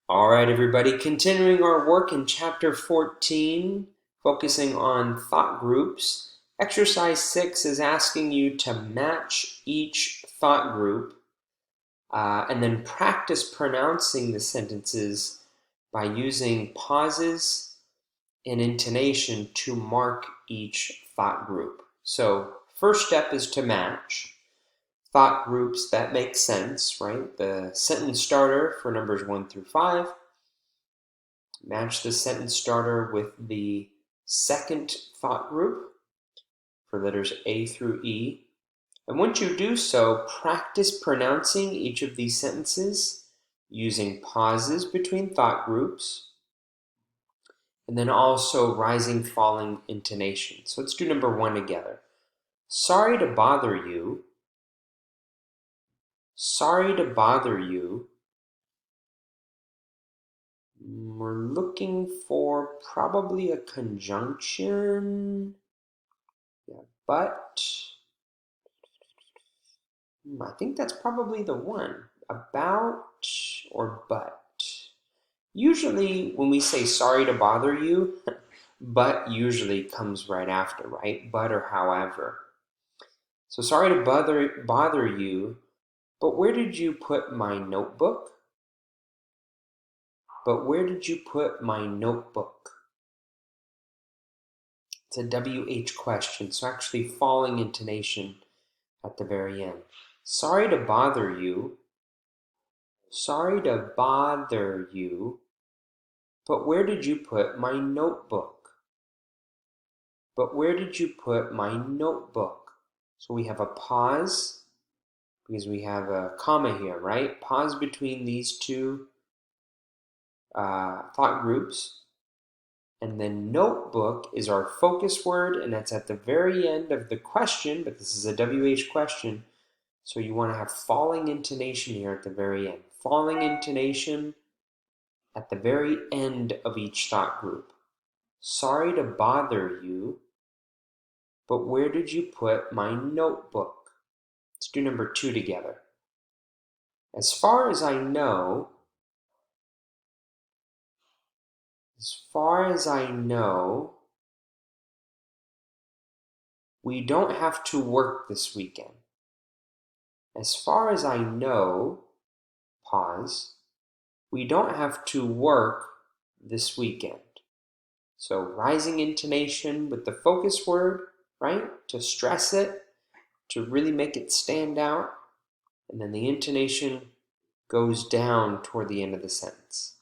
All right, everybody, continuing our work in chapter 14, focusing on thought groups. Exercise 6 is asking you to match each thought group and then practice pronouncing the sentences by using pauses and intonation to mark each thought group. So, first step is to match thought groups that make sense, right? The sentence starter for numbers 1 through 5. Match the sentence starter with the second thought group for letters A through E. And once you do so, practice pronouncing each of these sentences using pauses between thought groups and then also rising, falling intonation. So let's do number 1 together. Sorry to bother you. Sorry to bother you. We're looking for probably a conjunction. Yeah, but I think that's probably the one. About or but. Usually when we say sorry to bother you, but usually comes right after, right? But or however. So sorry to bother you, but where did you put my notebook? But where did you put my notebook? It's a WH question, so actually falling intonation at the very end. Sorry to bother you. Sorry to bother you, but where did you put my notebook? But where did you put my notebook? So we have a pause because we have a comma here, right? Pause between these two thought groups. And then notebook is our focus word, and that's at the very end of the question, but this is a WH question. So you want to have falling intonation here at the very end. Falling intonation at the very end of each thought group. Sorry to bother you, but where did you put my notebook? Let's do number 2 together. As far as I know, we don't have to work this weekend. As far as I know, pause, we don't have to work this weekend. So rising intonation with the focus word, right? To stress it, to really make it stand out. And then the intonation goes down toward the end of the sentence.